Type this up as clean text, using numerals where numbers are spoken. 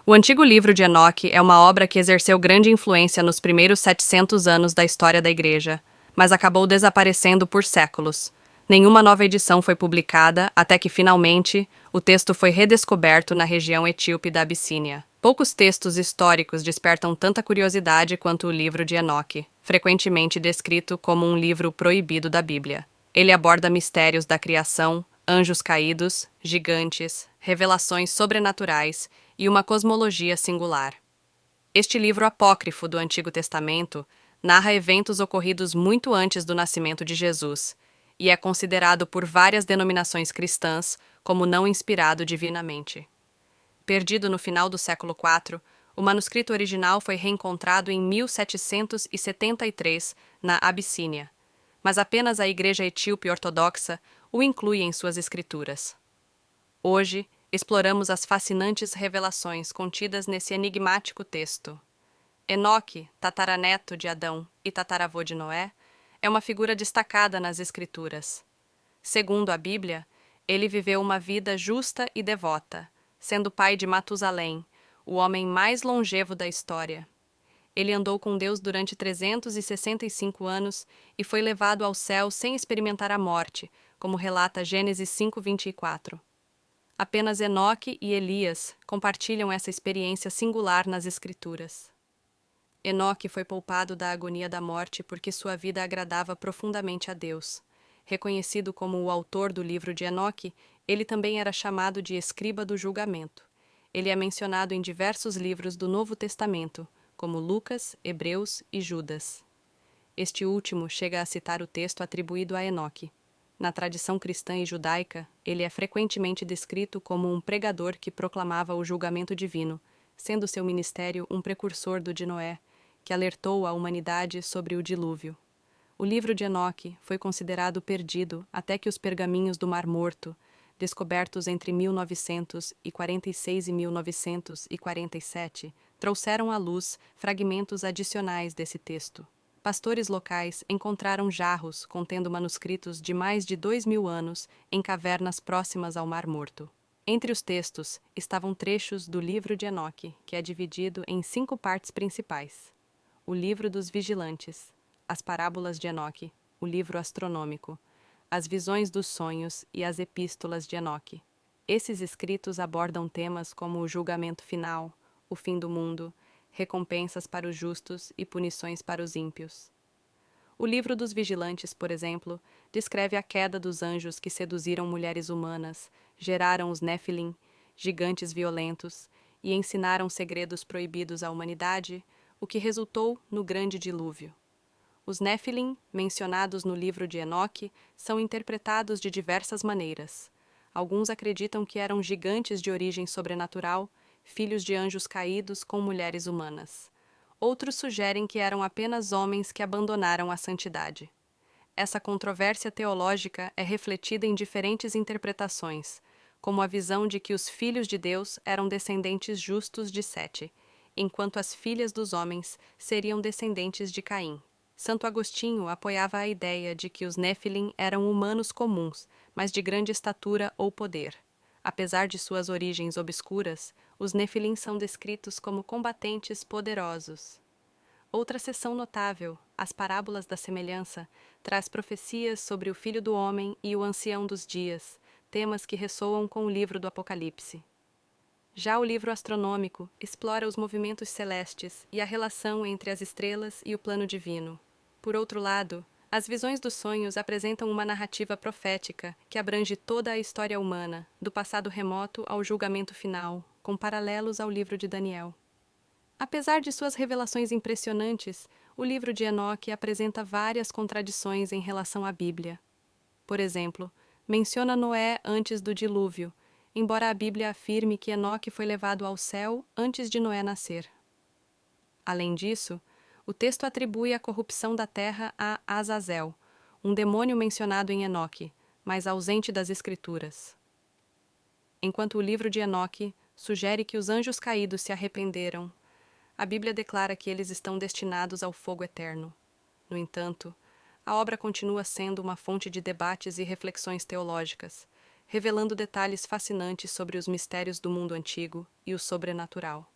O Antigo Livro de Enoque é uma obra que exerceu grande influência nos primeiros 700 anos da história da Igreja, mas acabou desaparecendo por séculos. Nenhuma nova edição foi publicada até que, finalmente, o texto foi redescoberto na região etíope da Abissínia. Poucos textos históricos despertam tanta curiosidade quanto o Livro de Enoque, frequentemente descrito como um livro proibido da Bíblia. Ele aborda mistérios da criação, anjos caídos, gigantes, revelações sobrenaturais e uma cosmologia singular. Este livro apócrifo do Antigo Testamento narra eventos ocorridos muito antes do nascimento de Jesus e é considerado por várias denominações cristãs como não inspirado divinamente. Perdido no final do século IV, o manuscrito original foi reencontrado em 1773 na Abissínia, mas apenas a Igreja Etíope Ortodoxa o inclui em suas escrituras. Hoje, exploramos as fascinantes revelações contidas nesse enigmático texto. Enoque, tataraneto de Adão e tataravô de Noé, é uma figura destacada nas Escrituras. Segundo a Bíblia, ele viveu uma vida justa e devota, sendo pai de Matusalém, o homem mais longevo da história. Ele andou com Deus durante 365 anos e foi levado ao céu sem experimentar a morte, como relata Gênesis 5:24. Apenas Enoque e Elias compartilham essa experiência singular nas Escrituras. Enoque foi poupado da agonia da morte porque sua vida agradava profundamente a Deus. Reconhecido como o autor do livro de Enoque, ele também era chamado de escriba do julgamento. Ele é mencionado em diversos livros do Novo Testamento, como Lucas, Hebreus e Judas. Este último chega a citar o texto atribuído a Enoque. Na tradição cristã e judaica, ele é frequentemente descrito como um pregador que proclamava o julgamento divino, sendo seu ministério um precursor do de Noé, que alertou a humanidade sobre o dilúvio. O livro de Enoque foi considerado perdido até que os pergaminhos do Mar Morto, descobertos entre 1946 e 1947, trouxeram à luz fragmentos adicionais desse texto. Pastores locais encontraram jarros contendo manuscritos de mais de 2.000 anos em cavernas próximas ao Mar Morto. Entre os textos estavam trechos do livro de Enoque, que é dividido em 5 partes principais: o livro dos vigilantes, as parábolas de Enoque, o livro astronômico, as visões dos sonhos e as epístolas de Enoque. Esses escritos abordam temas como o julgamento final, o fim do mundo, recompensas para os justos e punições para os ímpios. O livro dos vigilantes, por exemplo, descreve a queda dos anjos que seduziram mulheres humanas, geraram os Néfilim, gigantes violentos, e ensinaram segredos proibidos à humanidade, o que resultou no grande dilúvio. Os Néfilim, mencionados no livro de Enoque, são interpretados de diversas maneiras. Alguns acreditam que eram gigantes de origem sobrenatural, filhos de anjos caídos com mulheres humanas. Outros sugerem que eram apenas homens que abandonaram a santidade. Essa controvérsia teológica é refletida em diferentes interpretações, como a visão de que os filhos de Deus eram descendentes justos de Sete, enquanto as filhas dos homens seriam descendentes de Caim. Santo Agostinho apoiava a ideia de que os Néfilim eram humanos comuns, mas de grande estatura ou poder. Apesar de suas origens obscuras, os Néfilim são descritos como combatentes poderosos. Outra seção notável, as Parábolas da Semelhança, traz profecias sobre o Filho do Homem e o Ancião dos Dias, temas que ressoam com o livro do Apocalipse. Já o livro astronômico explora os movimentos celestes e a relação entre as estrelas e o plano divino. Por outro lado, as visões dos sonhos apresentam uma narrativa profética que abrange toda a história humana, do passado remoto ao julgamento final, com paralelos ao livro de Daniel. Apesar de suas revelações impressionantes, o livro de Enoque apresenta várias contradições em relação à Bíblia. Por exemplo, menciona Noé antes do dilúvio, embora a Bíblia afirme que Enoque foi levado ao céu antes de Noé nascer. Além disso, o texto atribui a corrupção da terra a Azazel, um demônio mencionado em Enoque, mas ausente das Escrituras. Enquanto o livro de Enoque sugere que os anjos caídos se arrependeram, a Bíblia declara que eles estão destinados ao fogo eterno. No entanto, a obra continua sendo uma fonte de debates e reflexões teológicas, revelando detalhes fascinantes sobre os mistérios do mundo antigo e o sobrenatural.